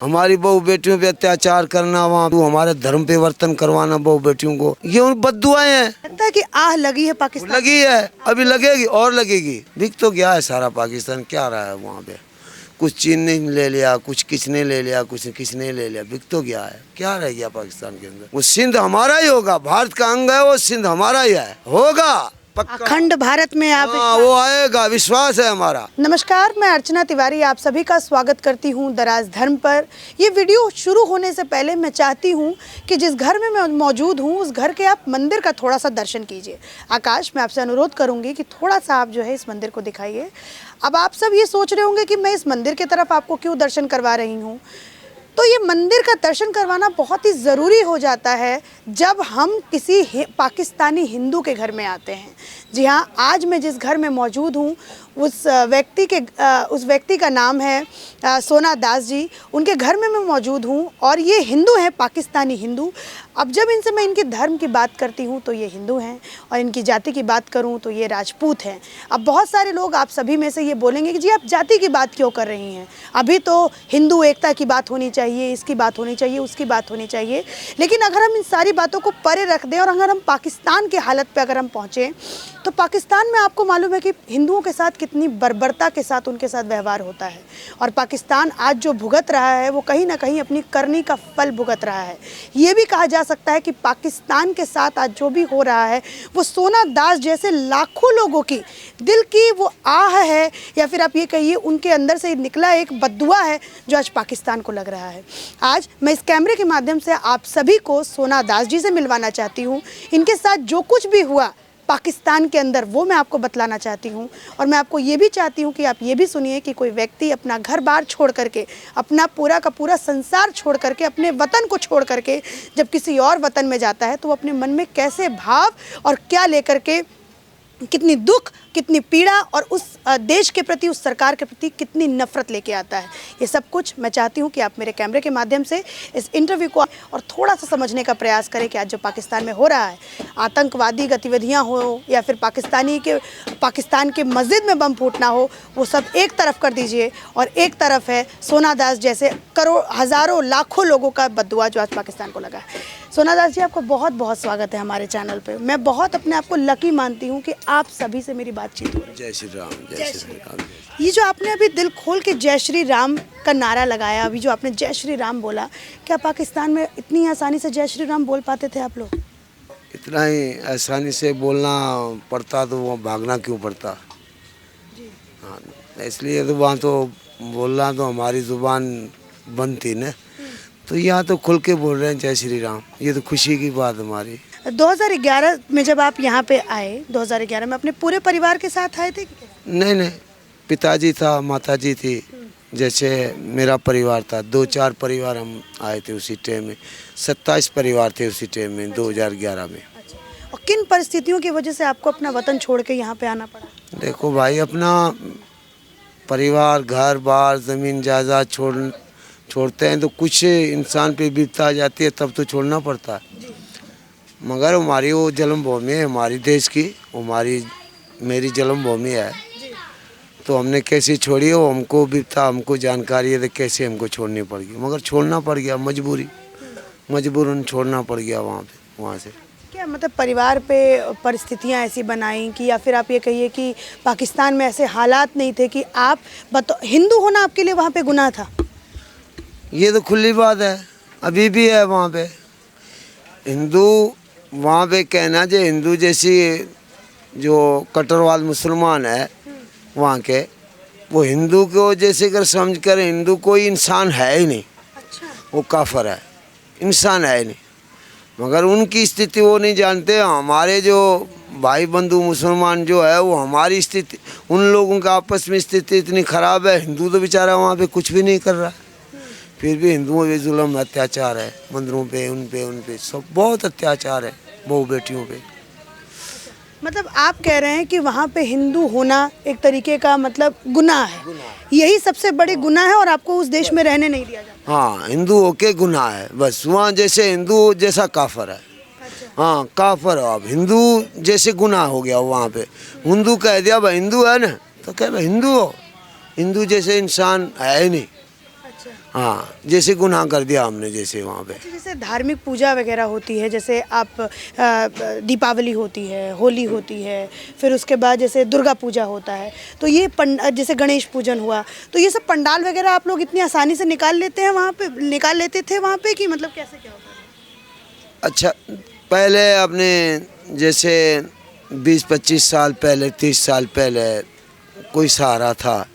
हमारी बहू बेटियों पे अत्याचार करना, वहाँ तो हमारे धर्म पे वर्तन करवाना बहू बेटियों को, ये उन बद्दुआएं हैं। लगता है कि आह लगी है पाकिस्तान, लगी है, अभी लगेगी और लगेगी। दिख तो गया है सारा पाकिस्तान क्या रहा है वहाँ पे। कुछ चीन ने ले लिया, कुछ किसने ले लिया, कुछ किसने ले लिया, बिक तो गया है। क्या रह गया पाकिस्तान के अंदर? वो सिंध हमारा ही होगा, भारत का अंग है वो, सिंध हमारा ही है, होगा पक्का। अखंड भारत में आप वो आएगा, विश्वास है हमारा। नमस्कार, मैं अर्चना तिवारी आप सभी का स्वागत करती हूं दराज धर्म पर। ये वीडियो शुरू होने से पहले मैं चाहती हूं कि जिस घर में मैं मौजूद हूं उस घर के आप मंदिर का थोड़ा सा दर्शन कीजिए। आकाश, मैं आपसे अनुरोध करूंगी कि थोड़ा सा आप जो है इस मंदिर को दिखाइए। अब आप सब ये सोच रहे होंगे कि मैं इस मंदिर की तरफ आपको क्यों दर्शन करवा रही हूँ। तो ये मंदिर का दर्शन करवाना बहुत ही ज़रूरी हो जाता है जब हम किसी पाकिस्तानी हिंदू के घर में आते हैं। जी हाँ, आज मैं जिस घर में मौजूद हूँ उस व्यक्ति का नाम है सोना दास जी। उनके घर में मैं मौजूद हूँ और ये हिंदू हैं, पाकिस्तानी हिंदू। अब जब इनसे मैं इनके धर्म की बात करती हूँ तो ये हिंदू हैं और इनकी जाति की बात करूँ तो ये राजपूत हैं। अब बहुत सारे लोग आप सभी में से ये बोलेंगे कि जी आप जाति की बात क्यों कर रही हैं, अभी तो हिंदू एकता की बात होनी चाहिए, इसकी बात होनी चाहिए, उसकी बात होनी चाहिए। लेकिन अगर हम इन सारी बातों को परे रख दें और अगर हम पाकिस्तान के हालत पर अगर हम पहुँचें तो पाकिस्तान में आपको मालूम है कि हिंदुओं के साथ कितनी बर्बरता के साथ उनके साथ व्यवहार होता है। और पाकिस्तान आज जो भुगत रहा है वो कहीं ना कहीं अपनी करनी का फल भुगत रहा है। ये भी कहा जा सकता है कि पाकिस्तान के साथ आज जो भी हो रहा है वो सोना दास जैसे लाखों लोगों की दिल की वो आह है, या फिर आप ये कहिए उनके अंदर से निकला एक बद्दुआ है जो आज पाकिस्तान को लग रहा है। आज मैं इस कैमरे के माध्यम से आप सभी को सोना दास जी से मिलवाना चाहती हूँ। इनके साथ जो कुछ भी हुआ पाकिस्तान के अंदर वो मैं आपको बतलाना चाहती हूँ। और मैं आपको ये भी चाहती हूँ कि आप ये भी सुनिए कि कोई व्यक्ति अपना घर बार छोड़ करके, अपना पूरा का पूरा संसार छोड़ करके, अपने वतन को छोड़ करके जब किसी और वतन में जाता है तो वो अपने मन में कैसे भाव और क्या लेकर के, कितनी दुख, कितनी पीड़ा और उस देश के प्रति, उस सरकार के प्रति कितनी नफरत लेके आता है। ये सब कुछ मैं चाहती हूँ कि आप मेरे कैमरे के माध्यम से इस इंटरव्यू को और थोड़ा सा समझने का प्रयास करें कि आज जो पाकिस्तान में हो रहा है, आतंकवादी गतिविधियाँ हो या फिर पाकिस्तान के मस्जिद में बम फूटना हो, वो सब एक तरफ कर दीजिए और एक तरफ है सोना दास जैसे हज़ारों लाखों लोगों का बद्दुआ जो आज पाकिस्तान को लगा है। सोना दास जी, आपका बहुत बहुत स्वागत है हमारे चैनल पे। मैं बहुत अपने आप को लकी मानती हूँ कि आप सभी से मेरी बातचीत हो रही है। जय श्री राम, जय श्री राम। ये जो आपने अभी दिल खोल के जय श्री राम का नारा लगाया, अभी जो आपने जय श्री राम बोला, क्या पाकिस्तान में इतनी आसानी से जय श्री राम बोल पाते थे आप लोग? इतना ही आसानी से बोलना पड़ता तो वहाँ भागना क्यों पड़ता? हाँ, इसलिए तो वहाँ तो बोलना तो हमारी ज़ुबान बंद थी ना, तो यहाँ तो खुल के बोल रहे हैं जय श्री राम। ये तो खुशी की बात हमारी। 2011 में जब आप यहाँ पे आए, 2011 में अपने पूरे परिवार के साथ आए थे? नहीं, पिताजी था, माताजी थी, जैसे मेरा परिवार था। 2-4 परिवार हम आए थे उसी टाइम में। 27 परिवार थे उसी टाइम में, 2011 में। और किन परिस्थितियों की वजह से आपको अपना वतन छोड़ के यहाँ पे आना पड़ा? देखो भाई, अपना परिवार, घर बार, ज़मीन जायदाद छोड़ते हैं तो कुछ इंसान पे विपदा आ जाती है, तब तो छोड़ना पड़ता है। मगर हमारी वो जन्मभूमि है हमारी देश की, मेरी जन्मभूमि है, तो हमने कैसे छोड़ी हो, हमको विपदा, हमको जानकारी है तो कैसे हमको छोड़नी पड़ गई। मगर छोड़ना पड़ गया, मजबूरन छोड़ना पड़ गया वहाँ से। क्या मतलब परिवार पे परिस्थितियाँ ऐसी बनाई कि, या फिर आप ये कहिए कि पाकिस्तान में ऐसे हालात नहीं थे कि आप हिंदू होना आपके लिए वहाँ पे गुनाह था? ये तो खुली बात है, अभी भी है वहाँ पे। हिंदू वहाँ पे कहना जो हिंदू जैसी जो कट्टरवाद मुसलमान है वहाँ के, वो हिंदू को जैसे कर समझ कर, हिंदू कोई इंसान है ही नहीं। अच्छा। वो काफर है, इंसान है ही नहीं। मगर उनकी स्थिति वो नहीं जानते। हमारे जो भाई बंधु मुसलमान जो है, वो हमारी स्थिति, उन लोगों का आपस में स्थिति इतनी ख़राब है। हिंदू तो बेचारा वहाँ पे कुछ भी नहीं कर रहा, फिर भी हिंदुओं पे जुल्म अत्याचार है, मंदिरों पे, उन पे सब बहुत अत्याचार है, बहू बेटियों पे। मतलब आप कह रहे हैं कि वहाँ पे हिंदू होना एक तरीके का मतलब गुनाह है, यही सबसे बड़ी गुनाह है और आपको उस देश में रहने नहीं दिया जाता? हाँ, हिंदू होके गुनाह है बस। वहाँ जैसे हिंदू जैसा काफर है। अच्छा। हाँ, काफर। अब हिंदू जैसे गुनाह हो गया वहाँ पे। हिंदू कह दिया भाई हिंदू है ना, तो कह भाई हिंदू हो, हिंदू जैसे इंसान है ही नहीं। अच्छा। हाँ, जैसे गुनाह कर दिया हमने जैसे वहाँ पे। जैसे धार्मिक पूजा वगैरह होती है, जैसे आप दीपावली होती है, होली होती है, फिर उसके बाद जैसे दुर्गा पूजा होता है, तो ये जैसे गणेश पूजन हुआ, तो ये सब पंडाल वगैरह आप लोग इतनी आसानी से निकाल लेते हैं वहाँ पे, निकाल लेते थे वहाँ पे, कि मतलब कैसे क्या होता है? अच्छा, पहले अपने जैसे 20-25 साल पहले, 30 साल पहले कोई सहारा था।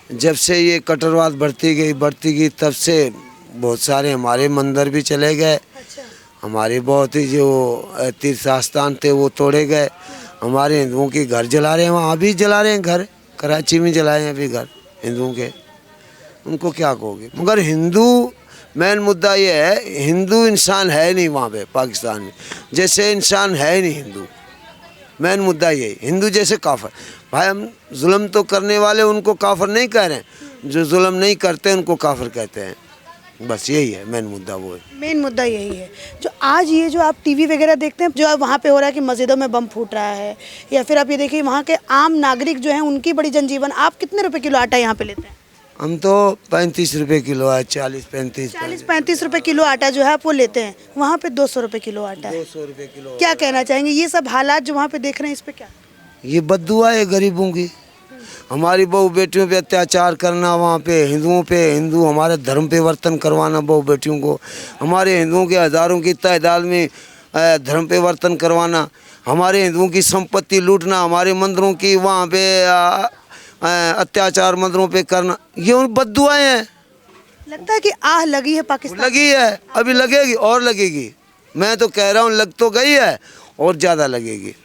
जब से ये कट्टरवाद बढ़ती गई तब से बहुत सारे हमारे मंदिर भी चले गए। अच्छा। हमारे बहुत ही जो तीर्थ स्थान थे वो तोड़े गए। हमारे हिंदुओं के घर जला रहे हैं, वहाँ अभी जला रहे हैं घर, कराची में जलाए हैं अभी घर हिंदुओं के। उनको क्या कहोगे? मगर हिंदू, मेन मुद्दा ये है, हिंदू इंसान है नहीं वहाँ पे पाकिस्तान में, जैसे इंसान है ही नहीं हिंदू। मेन मुद्दा ये, हिंदू जैसे काफिर। भाई हम जुल्म तो करने वाले उनको काफिर नहीं कह रहे हैं, जो जुल्म नहीं करते उनको काफिर कहते हैं। बस यही है मेन मुद्दा, वो है मेन मुद्दा यही है। जो आज ये जो आप टीवी वगैरह देखते हैं, जो अब वहाँ पे हो रहा है कि मस्जिदों में बम फूट रहा है, या फिर आप ये देखिए वहाँ के आम नागरिक जो हैं उनकी बड़ी जनजीवन। आप कितने रुपए किलो आटा यहाँ पे लेते हैं? हम तो 35 रुपये किलो है, 40-35 40-35 रुपए किलो आटा जो है आप वो लेते हैं, वहाँ पे 200 रुपए किलो आटा है। 200 रुपये किलो। क्या कहना चाहेंगे, ये सब हालात जो वहाँ पे देख रहे हैं, इस पे क्या? ये बद्दुआ है गरीबों की। हमारी बहू बेटियों पे अत्याचार करना, वहाँ पे हिंदुओं पे, हिंदू हमारे धर्म पे वर्तन करवाना बहू बेटियों को, हमारे हिंदुओं के हज़ारों की तादाद में धर्म पे वर्तन करवाना, हमारे हिंदुओं की संपत्ति लूटना, हमारे मंदिरों की वहाँ पे अत्याचार मंदिरों पे करना, ये उन बद्दुआएं हैं। लगता है कि आह लगी है पाकिस्तान। लगी है, अभी लगेगी और लगेगी। मैं तो कह रहा हूँ लग तो गई है और ज़्यादा लगेगी।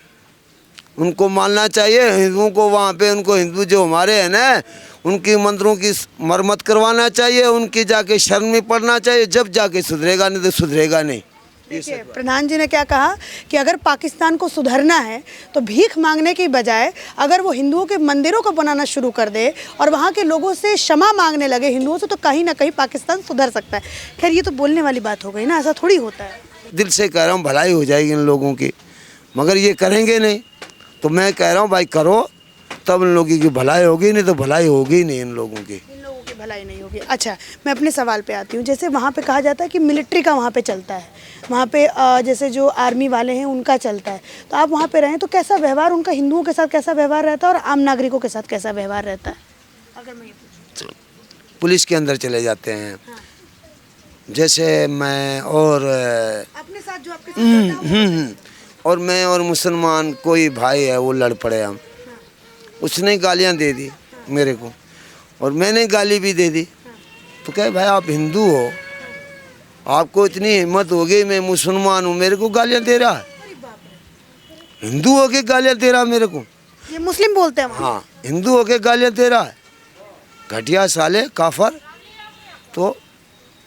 उनको मानना चाहिए हिंदुओं को, वहाँ पे उनको हिंदू जो हमारे हैं ना, उनकी मंदिरों की मरम्मत करवाना चाहिए, उनकी जाके शरण में पड़ना चाहिए, जब जाके सुधरेगा, नहीं तो सुधरेगा नहीं। देखिए प्रधान जी ने क्या कहा कि अगर पाकिस्तान को सुधरना है तो भीख मांगने की बजाय अगर वो हिंदुओं के मंदिरों को बनाना शुरू कर दे और वहाँ के लोगों से क्षमा मांगने लगे हिंदुओं से, तो कहीं ना कहीं पाकिस्तान सुधर सकता है। खैर ये तो बोलने वाली बात हो गई ना, ऐसा थोड़ी होता है। दिल से कह रहा हूँ भलाई हो जाएगी इन लोगों की, मगर ये करेंगे नहीं। तो मैं कह रहा हूँ भाई करो, तब इन लोगों की भलाई होगी, नहीं तो भलाई होगी नहीं इन लोगों की। इन लोगों की भलाई नहीं होगी। अच्छा, मैं अपने सवाल पे आती हूँ। जैसे वहाँ पे कहा जाता है कि मिलिट्री का वहाँ पे चलता है, वहाँ पे जैसे जो आर्मी वाले हैं उनका चलता है, तो आप वहाँ पे रहें तो कैसा व्यवहार उनका हिंदुओं के साथ कैसा व्यवहार रहता है और आम नागरिकों के साथ कैसा व्यवहार रहता है? अगर मैं ये पूछूं। पुलिस के अंदर चले जाते हैं। हाँ। जैसे मैं और अपने साथ जो आपके साथ रहता है और मैं और मुसलमान कोई भाई है, वो लड़ पड़े हम। उसने गालियाँ दे दी मेरे को और मैंने गाली भी दे दी। तो कहे भाई आप हिंदू हो, आपको इतनी हिम्मत हो गई, मैं मुसलमान हूँ, मेरे को गालियाँ दे रहा है? हिंदू हो के गालियाँ दे रहा है मेरे को? ये मुस्लिम बोलते हैं वहाँ। हाँ, हिंदू हो के गालियाँ दे रहा है, घटिया साले काफर। तो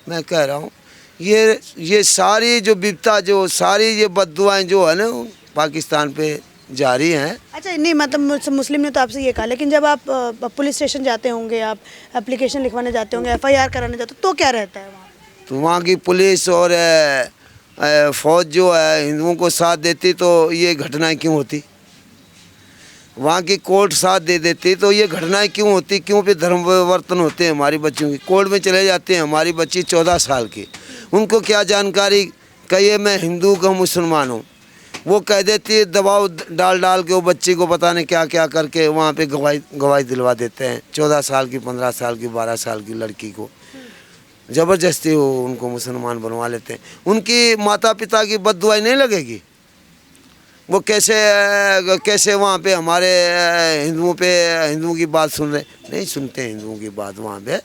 मैं कह रहा हूँ ये सारी जो विपता, जो सारी ये बद्दुआएं जो है ना पाकिस्तान पे जारी हैं। अच्छा, नहीं मतलब मुस्लिम ने तो आपसे ये कहा, लेकिन जब आप पुलिस स्टेशन जाते होंगे, आप एप्लीकेशन लिखवाने जाते होंगे, FIR कराने जाते हो, तो क्या रहता है वहाँ? तो वहाँ की पुलिस और फौज जो है हिंदुओं को साथ देती तो ये घटनाएं क्यों होती? वहाँ की कोर्ट साथ दे देती तो ये घटनाएं क्यों होती? क्यों पे धर्म परिवर्तन होते हैं हमारी बच्चियों की? कोर्ट में चले जाते हैं, हमारी बच्ची 14 साल की, उनको क्या जानकारी? कहिए मैं हिंदू का मुसलमान हूँ, वो कह देती है, दबाव डाल डाल के वो बच्ची को पता नहीं क्या क्या करके वहाँ पे गवाही दिलवा देते हैं। 14 साल की, 15 साल की, 12 साल की लड़की को ज़बरदस्ती वो उनको मुसलमान बनवा लेते हैं। उनकी माता पिता की बद्दुआई नहीं लगेगी? वो कैसे वहाँ पे हमारे हिंदुओं की बात सुन रहे? नहीं सुनते हिंदुओं की बात। वहाँ पे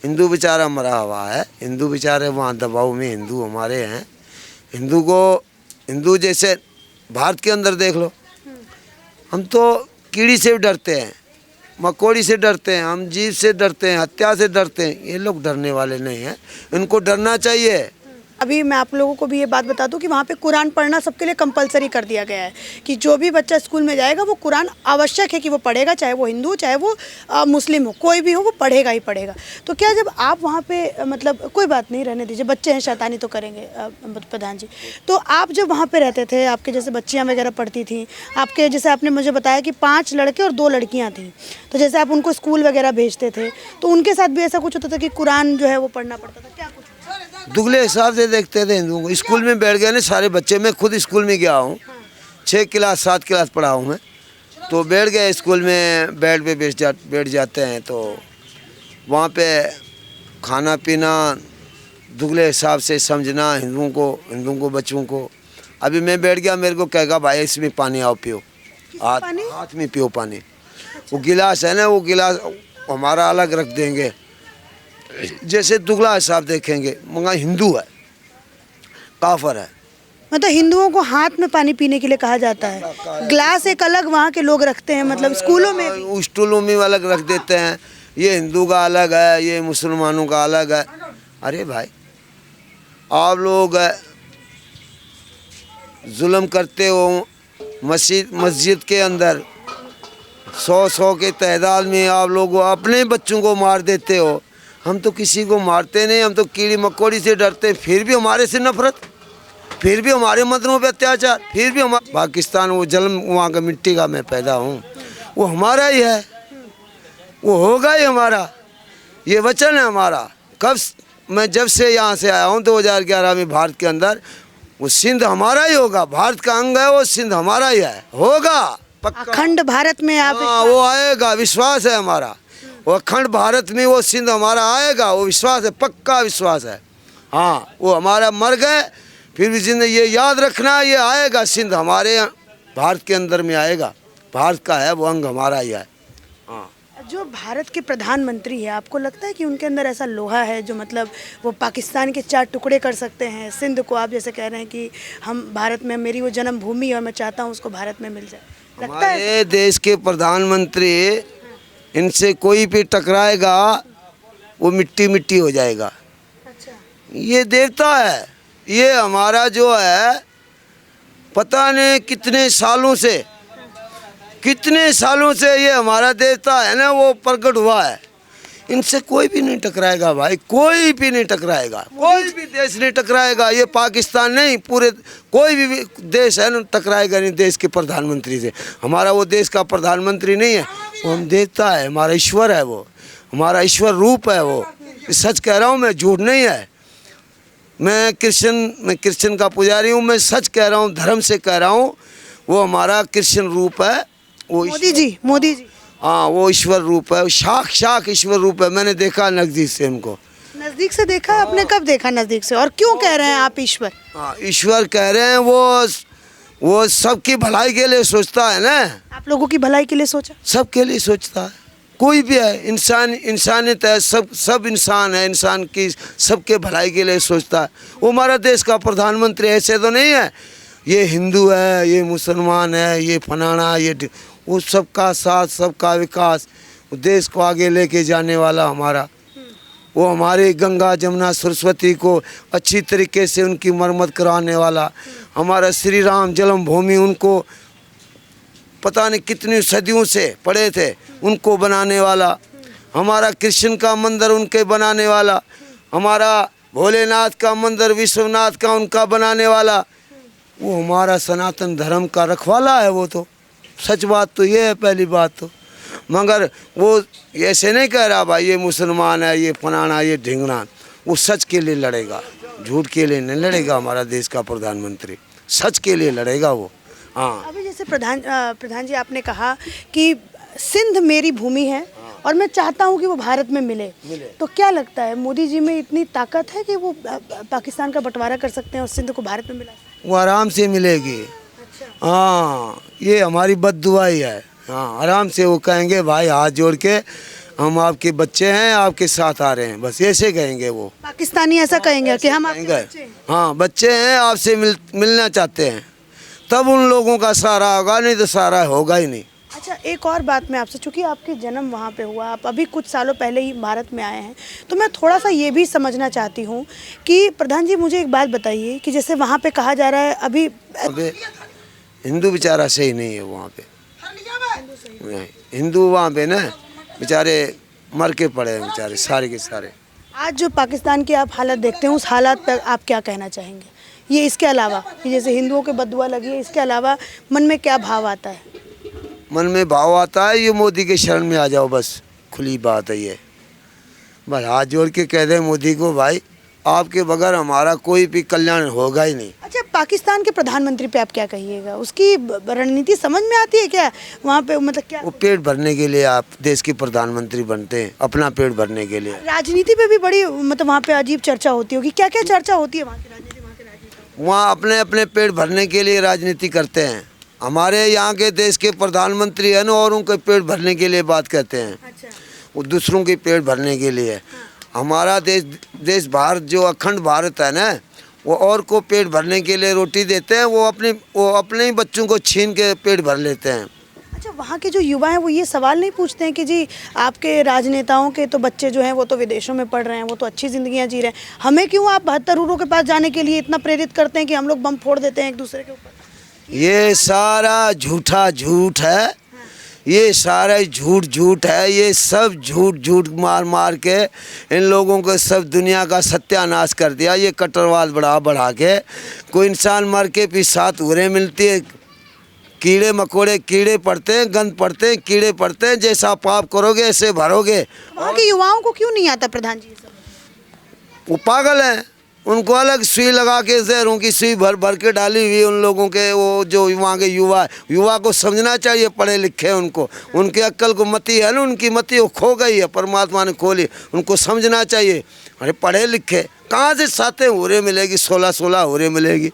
हिंदू बेचारा मरा हुआ है, हिंदू बेचारे वहाँ दबाव में हिंदू हमारे हैं। हिंदू जैसे भारत के अंदर देख लो, हम तो कीड़ी से भी डरते हैं, मकोड़ी से डरते हैं, हम जीव से डरते हैं, हत्या से डरते हैं। ये लोग डरने वाले नहीं हैं, इनको डरना चाहिए। अभी मैं आप लोगों को भी ये बात बता दूं कि वहाँ पे कुरान पढ़ना सबके लिए कंपलसरी कर दिया गया है कि जो भी बच्चा स्कूल में जाएगा वो कुरान आवश्यक है कि वो पढ़ेगा, चाहे वो हिंदू हो चाहे वो मुस्लिम हो, कोई भी हो वो पढ़ेगा ही पढ़ेगा। तो क्या जब आप वहाँ पे मतलब कोई बात नहीं, रहने दीजिए, बच्चे हैं शैतानी तो करेंगे प्रधान जी। तो आप जब वहाँ पर रहते थे, आपके जैसे बच्चियाँ वगैरह पढ़ती थी, आपके जैसे आपने मुझे बताया कि 5 लड़के और 2 लड़कियाँ थीं, तो जैसे आप उनको स्कूल वगैरह भेजते थे तो उनके साथ भी ऐसा कुछ होता था कि कुरान जो है वो पढ़ना पड़ता था, क्या कुछ? दुगले हिसाब से देखते थे हिंदुओं को। स्कूल में बैठ गए ना सारे बच्चे, मैं खुद स्कूल में गया हूँ, 6 क्लास 7 क्लास पढ़ा हूँ मैं, तो बैठ गए स्कूल में, बेड पे बैठ जाते हैं, तो वहाँ पे खाना पीना दुगले हिसाब से समझना हिंदुओं को बच्चों को। अभी मैं बैठ गया, मेरे को कहेगा भाई इसमें पानी आओ पियो, हाथ में पियो पानी। वो गिलास है ना, वो गिलास हमारा अलग रख देंगे, जैसे दुगला हिसाब देखेंगे, मगर हिंदू है, काफर है। मतलब हिंदुओं को हाथ में पानी पीने के लिए कहा जाता है, ग्लास एक अलग वहाँ के लोग रखते हैं, मतलब स्कूलों में भी। स्कूलों में अलग रख देते हैं, ये हिंदू का अलग है, ये मुसलमानों का अलग है। अरे भाई आप लोग जुल्म करते हो मस्जिद के अंदर, 100 के तादाद में आप लोग अपने बच्चों को मार देते हो। हम तो किसी को मारते नहीं, हम तो कीड़ी मकोड़ी से डरते, फिर भी हमारे से नफरत, फिर भी हमारे मंदिरों पे अत्याचार, फिर भी हमारा पाकिस्तान, वो जन्म वहाँ का मिट्टी का मैं पैदा हूँ, वो हमारा ही है, वो होगा ही हमारा, ये वचन है हमारा। कब मैं जब से यहाँ से आया हूँ 2011 में भारत के अंदर, वो सिंध हमारा ही होगा, भारत का अंग है वो, सिंध हमारा ही है, होगा पक्का। अखंड भारत में आप वो आएगा, विश्वास है हमारा, वो अखंड भारत में वो सिंध हमारा आएगा, वो विश्वास है, पक्का विश्वास है। हाँ, वो हमारा मर गए फिर भी जिंदगी, ये याद रखना, ये आएगा, सिंध हमारे भारत के अंदर में आएगा, भारत का है वो, अंग हमारा ही है। हाँ, जो भारत के प्रधानमंत्री है, आपको लगता है कि उनके अंदर ऐसा लोहा है जो मतलब वो पाकिस्तान के 4 टुकड़े कर सकते हैं? सिंध को आप जैसे कह रहे हैं कि हम भारत में, मेरी वो जन्मभूमि और मैं चाहता हूँ उसको भारत में मिल जाए, लगता है? हमारे देश के प्रधानमंत्री, इनसे कोई भी टकराएगा वो मिट्टी मिट्टी हो जाएगा। अच्छा। ये देवता है, ये हमारा जो है पता नहीं कितने सालों से ये हमारा देवता है ना, वो प्रकट हुआ है। इनसे कोई भी नहीं टकराएगा भाई, कोई भी नहीं टकराएगा, कोई भी देश नहीं टकराएगा। ये पाकिस्तान नहीं, पूरे कोई भी देश है ना टकराएगा नहीं देश के प्रधानमंत्री से। हमारा वो देश का प्रधानमंत्री नहीं है, वो हम देवता है, हमारा ईश्वर है, वो हमारा ईश्वर रूप है, वो सच कह रहा हूँ मैं, झूठ नहीं है। मैं क्रिश्चियन का पुजारी हूँ, मैं सच कह रहा हूँ, धर्म से कह रहा हूँ, वो हमारा क्रिश्चियन रूप है, वो मोदी जी हाँ, वो ईश्वर रूप है, साक्षात ईश्वर रूप है। मैंने देखा नज़दीक से उनको। नज़दीक से देखा आपने? कब देखा नज़दीक से, और क्यों कह रहे हैं आप ईश्वर? हाँ, ईश्वर कह रहे हैं, वो सबकी भलाई के लिए सोचता है ना। आप लोगों की भलाई के लिए सोचा? सबके लिए सोचता है, कोई भी है, इंसानियत है, सब इंसान है, इंसान की सबके भलाई के लिए सोचता है। वो हमारा देश का प्रधानमंत्री ऐसे तो नहीं है ये हिंदू है, ये मुसलमान है, ये फलाना, ये वो सबका साथ, सबका विकास, देश को आगे लेके जाने वाला हमारा, वो हमारे गंगा जमुना सरस्वती को अच्छी तरीके से उनकी मरम्मत कराने वाला, हमारा श्री राम जन्मभूमि, उनको पता नहीं कितनी सदियों से पड़े थे, उनको बनाने वाला, हमारा कृष्ण का मंदिर उनके बनाने वाला, हमारा भोलेनाथ का मंदिर विश्वनाथ का उनका बनाने वाला, वो हमारा सनातन धर्म का रखवाला है। वो तो सच बात तो ये है, पहली बात तो। मगर वो ऐसे नहीं कह रहा भाई ये मुसलमान है, ये फलाना, ये ढिंगना, वो सच के लिए लड़ेगा, झूठ के लिए नहीं लड़ेगा। हमारा देश का प्रधानमंत्री सच के लिए लड़ेगा वो। हाँ, अभी जैसे प्रधान जी आपने कहा कि सिंध मेरी भूमि है और मैं चाहता हूँ कि वो भारत में मिले, तो क्या लगता है मोदी जी में इतनी ताकत है कि वो पाकिस्तान का बंटवारा कर सकते हैं और सिंध को भारत में मिला? वो आराम से मिलेगी। अच्छा। हाँ, ये हमारी बद्दुआ ही है। हाँ, आराम से वो कहेंगे भाई हाथ जोड़ के हम आपके बच्चे हैं, आपके साथ आ रहे हैं, बस ऐसे कहेंगे वो। पाकिस्तानी ऐसा कहेंगे कि हम आपके बच्चे हैं। हाँ, बच्चे हैं, आपसे मिलना चाहते हैं, तब उन लोगों का सहारा होगा, नहीं तो सहारा होगा ही नहीं। अच्छा, एक और बात मैं आपसे, चूँकि आपके जन्म वहाँ पे हुआ, आप अभी कुछ सालों पहले ही भारत में आए हैं, तो मैं थोड़ा सा ये भी समझना चाहती हूँ कि प्रधान जी मुझे एक बात बताइए कि जैसे वहाँ पे कहा जा रहा है अभी अबे हिंदू बेचारा सही नहीं है वहाँ पे, नहीं हिंदू वहाँ पे ना बेचारे मर के पड़े हैं बेचारे सारे के सारे। आज जो पाकिस्तान की आप हालत देखते हैं, उस हालात पर आप क्या कहना चाहेंगे? ये इसके अलावा, कि जैसे हिंदुओं के बददुआ लगी है, इसके अलावा मन में क्या भाव आता है? मन में भाव आता है ये मोदी के शरण में आ जाओ, बस खुली बात है ये। बस हाथ जोड़ के कह दे मोदी को, भाई आपके बगैर हमारा कोई भी कल्याण होगा ही नहीं। अच्छा, पाकिस्तान के प्रधानमंत्री पे आप क्या कहिएगा? उसकी रणनीति समझ में आती है क्या वहाँ पे, मतलब क्या? वो पेट भरने के लिए आप देश के प्रधानमंत्री बनते हैं, अपना पेट भरने के लिए। राजनीति पे भी बड़ी मतलब वहाँ पे अजीब चर्चा होती होगी, क्या क्या चर्चा होती है वहाँ की राजनीति? वहाँ अपने अपने पेट भरने के लिए राजनीति करते हैं। हमारे यहाँ के देश के प्रधानमंत्री है ना, और उनके पेट भरने के लिए बात करते हैं। अच्छा, वो दूसरों के पेट भरने के लिए। हमारा देश भारत जो अखंड भारत है ना, वो और को पेट भरने के लिए रोटी देते हैं, वो अपने ही बच्चों को छीन के पेट भर लेते हैं। अच्छा, वहाँ के जो युवा हैं वो ये सवाल नहीं पूछते हैं कि जी आपके राजनेताओं के तो बच्चे जो हैं वो तो विदेशों में पढ़ रहे हैं, वो तो अच्छी ज़िंदगियाँ जी रहे हैं, हमें क्यों आप 72 के पास जाने के लिए इतना प्रेरित करते हैं कि हम लोग बम फोड़ देते हैं एक दूसरे के ऊपर? ये सारा झूठा झूठ है, ये सारा झूठ है, ये सब झूठ मार के इन लोगों को सब दुनिया का सत्यानाश कर दिया। ये कट्टरवाद बढ़ा के कोई इंसान मर के भी 7 उरे मिलती है, कीड़े मकोड़े कीड़े पड़ते हैं, गंद पड़ते हैं, कीड़े पड़ते हैं, जैसा पाप करोगे ऐसे भरोगे। वहाँ के युवाओं को क्यों नहीं आता प्रधान जी ये सब? वो पागल हैं, उनको अलग सुई लगा के जहरों की सुई भर के डाली हुई उन लोगों के, वो जो वहाँ के युवा को समझना चाहिए, पढ़े लिखे उनको, उनके अक्ल को मति है ना, उनकी मति वो खो गई है, परमात्मा ने खोली, उनको समझना चाहिए। अरे पढ़े लिखे कहाँ से 7 होरे मिलेगी, 16 होरे मिलेगी?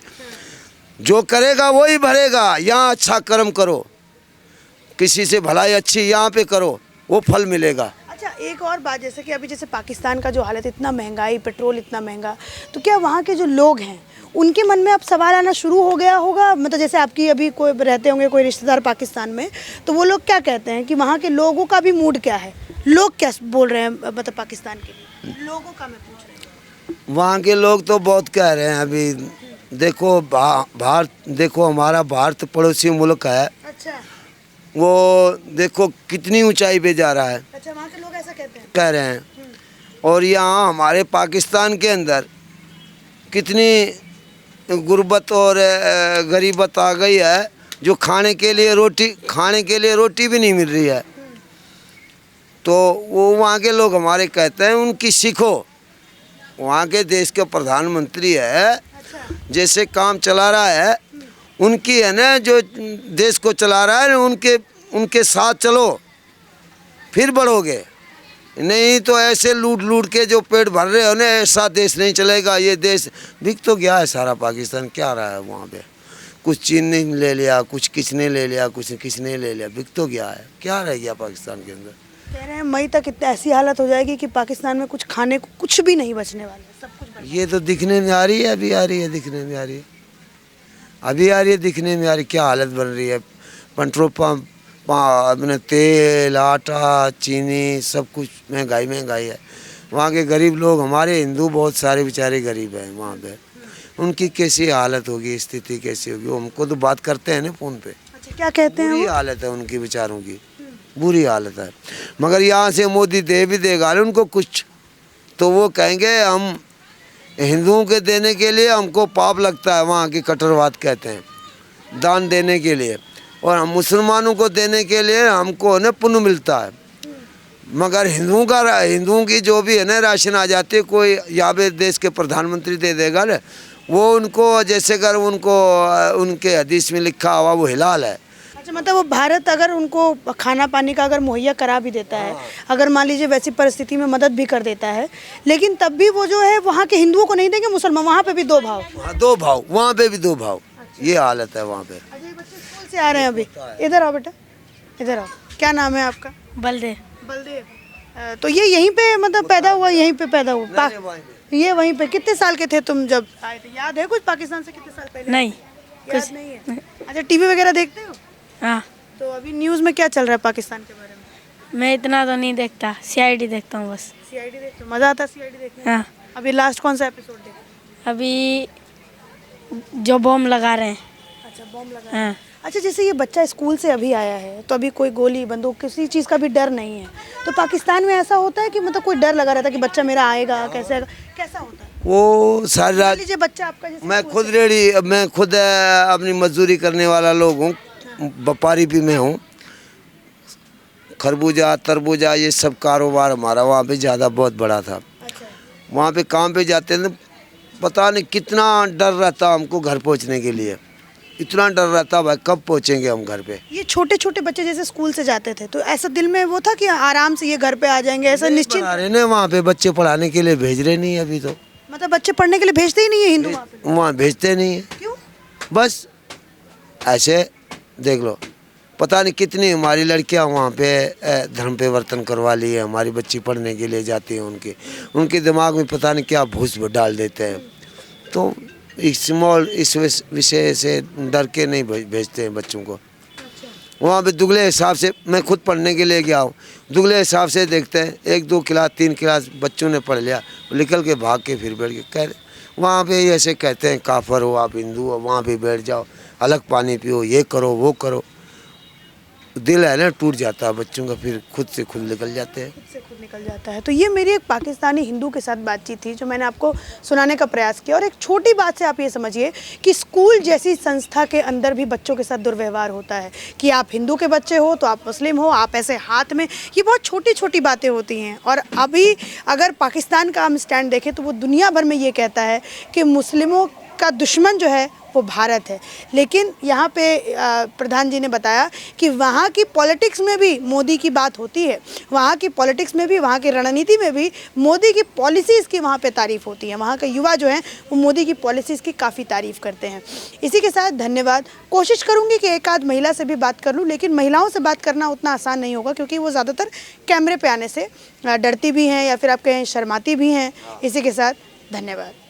जो करेगा वही भरेगा। यहाँ अच्छा कर्म करो, किसी से भलाई अच्छी यहाँ पे करो, वो फल मिलेगा। अच्छा, एक और बात, जैसे कि अभी जैसे पाकिस्तान का जो हालत, इतना महंगाई, पेट्रोल इतना महंगा, तो क्या वहाँ के जो लोग हैं उनके मन में अब सवाल आना शुरू हो गया होगा? मतलब जैसे आपकी अभी कोई रहते होंगे कोई रिश्तेदार पाकिस्तान में, तो वो लोग क्या कहते हैं कि वहाँ के लोगों का भी मूड क्या है, लोग क्या बोल रहे हैं, मतलब पाकिस्तान के लिए लोगों का मैं पूछ रही हूँ। वहाँ के लोग तो बहुत कह रहे हैं अभी, देखो भारत, देखो हमारा भारत पड़ोसी मुल्क है। अच्छा, वो देखो कितनी ऊंचाई पे जा रहा है। अच्छा, वहाँ के लोग ऐसा कहते हैं, कह रहे हैं। और यहाँ हमारे पाकिस्तान के अंदर कितनी गुर्बत और गरीबत आ गई है, जो खाने के लिए रोटी भी नहीं मिल रही है। तो वो वहाँ के लोग हमारे कहते हैं उनकी सीखो। वहाँ के देश के प्रधानमंत्री है, जैसे काम चला रहा है, उनकी है ना, जो देश को चला रहा है ना, उनके साथ चलो, फिर बढ़ोगे। नहीं तो ऐसे लूट के जो पेट भर रहे हो ना, ऐसा देश नहीं चलेगा। ये देश बिक तो गया है सारा पाकिस्तान, क्या रहा है वहाँ पे? कुछ चीन ने ले लिया, कुछ किसने ले लिया, कुछ किसने ले लिया, बिक तो गया है, क्या रह गया पाकिस्तान के अंदर? कह रहे हैं मई तक इतनी ऐसी हालत हो जाएगी कि पाकिस्तान में कुछ खाने को कुछ भी नहीं बचने वाला, सब कुछ ये तो दिखने में आ रही है, अभी आ रही है, दिखने में आ रही है, अभी आ रही है, दिखने में आ रही, क्या हालत बन रही है। पेट्रोल पंप, अपने तेल, आटा, चीनी, सब कुछ महंगाई है। वहाँ के गरीब लोग, हमारे हिंदू बहुत सारे बेचारे गरीब हैं वहाँ पे, उनकी कैसी हालत होगी, स्थिति कैसी होगी, वो हमको तो बात करते हैं ना फ़ोन पे। अच्छा, क्या कहते हैं? बुरी हालत है उनकी बेचारों की, बुरी हालत है। मगर यहाँ से मोदी दे भी देगा उनको कुछ, तो वो कहेंगे हम हिंदुओं के देने के लिए हमको पाप लगता है, वहाँ की कट्टरवाद कहते हैं, दान देने के लिए, और हम मुसलमानों को देने के लिए हमको ना पुण्य मिलता है। मगर हिंदुओं की जो भी है ना राशन आ जाती है, कोई यहाँ पे देश के प्रधानमंत्री दे देगा ना, वो उनको जैसे कर उनको उनके हदीस में लिखा हुआ वो हिलाल है। अच्छा, मतलब वो भारत अगर उनको खाना पानी का अगर मुहैया करा भी देता है, अगर मान लीजिए वैसी परिस्थिति में मदद भी कर देता है, लेकिन तब भी वो जो है वहाँ के हिंदुओं को नहीं देंगे, मुसलमान, वहाँ पे भी 2 भाव। हाँ, 2 भाव, वहाँ पे भी 2 भाव। ये हालत है वहाँ पे। अच्छा, ये बच्चे स्कूल से आ रहे हैं अभी, इधर आओ बेटा, इधर आओ, क्या नाम है आपका? बलदेव। तो ये यहीं पे मतलब पैदा हुआ, यहीं पे पैदा हुआ? ये वहीं पे। कितने साल के थे तुम जब आए थे? याद है कुछ पाकिस्तान से कितने साल पहले? नहीं, याद नहीं है। अच्छा, टीवी वगैरह देखते हो? हाँ। तो तो अभी न्यूज़ में क्या चल रहा है पाकिस्तान के बारे में? मैं इतना तो नहीं देखता, सीआईडी देखता हूँ बस। सीआईडी देखते हो? मज़ा आता है सीआईडी देखने में? हाँ, अभी लास्ट कौन सा एपिसोड देखा? अभी जो बॉम्ब लगा रहे हैं। अच्छा, बॉम्ब लगा। हाँ, अच्छा, जैसे ये बच्चा स्कूल से अभी आया है तो अभी कोई गोली बंदूक किसी चीज़ का भी डर नहीं है, तो पाकिस्तान में ऐसा होता है कि मतलब कोई डर लगा रहता है कि बच्चा मेरा आएगा कैसे आएगा, कैसा होता है? वो सारी मान रात लीजिए बच्चा आपका जैसे मैं स्कूल खुद से- रेडी, मैं खुद अपनी मजदूरी करने वाला लोग हूँ, व्यापारी भी मैं हूँ। खरबूजा तरबूजा ये सब कारोबार हमारा वहाँ पे ज़्यादा बहुत बड़ा था। अच्छा, वहाँ पे काम पे जाते हैं तो पता नहीं कितना डर रहता हमको घर पहुँचने के लिए, इतना डर रहता भाई कब पहुँचेंगे हम घर पे। ये छोटे छोटे बच्चे जैसे स्कूल से जाते थे तो ऐसा दिल में वो था कि आराम से ये घर पे आ जाएंगे, ऐसा निश्चित? पढ़ा रहे ना वहाँ पे, बच्चे पढ़ाने के लिए भेज रहे नहीं अभी तो, मतलब बच्चे पढ़ने के लिए भेजते ही नहीं है हिंदू वहाँ पे? वहाँ भेजते नहीं है। क्यों? बस ऐसे देख लो, पता नहीं कितनी हमारी लड़कियां वहाँ पे धर्म परिवर्तन करवा ली है, हमारी बच्ची पढ़ने के लिए जाती है, उनके दिमाग में पता नहीं क्या भूस डाल देते हैं। तो इस विषय से डर के नहीं भेजते हैं बच्चों को। वहाँ पे दुगले हिसाब से, मैं खुद पढ़ने के लिए गया हूँ, दुगले हिसाब से देखते हैं, 1 2 क्लास 3 क्लास बच्चों ने पढ़ लिया, निकल के भाग के फिर बैठ के कह रहे वहाँ पे ऐसे कहते हैं काफर हो आप, हिंदू हो, वहाँ पे बैठ जाओ, अलग पानी पियो, ये करो वो करो। दिल है ना टूट जाता है बच्चों का, फिर खुद से खुद निकल जाते हैं। खुद से खुद निकल जाता है। तो ये मेरी एक पाकिस्तानी हिंदू के साथ बातचीत थी जो मैंने आपको सुनाने का प्रयास किया। और एक छोटी बात से आप ये समझिए कि स्कूल जैसी संस्था के अंदर भी बच्चों के साथ दुर्व्यवहार होता है कि आप हिंदू के बच्चे हो तो आप मुस्लिम हो, आप ऐसे हाथ में, ये बहुत छोटी छोटी बातें होती हैं। और अभी अगर पाकिस्तान का हम स्टैंड देखें तो वो दुनिया भर में ये कहता है कि मुस्लिमों का दुश्मन जो है वो भारत है। लेकिन यहाँ पे प्रधान जी ने बताया कि वहाँ की पॉलिटिक्स में भी मोदी की बात होती है, वहाँ की पॉलिटिक्स में भी, वहाँ की रणनीति में भी मोदी की पॉलिसीज़ की वहाँ पे तारीफ़ होती है। वहाँ के युवा जो हैं वो मोदी की पॉलिसीज़ की काफ़ी तारीफ़ करते हैं। इसी के साथ धन्यवाद। कोशिश करूँगी कि एक आध महिला से भी बात कर लूँ, लेकिन महिलाओं से बात करना उतना आसान नहीं होगा क्योंकि वो ज़्यादातर कैमरे पर आने से डरती भी हैं या फिर आप कहें शर्माती भी हैं। इसी के साथ धन्यवाद।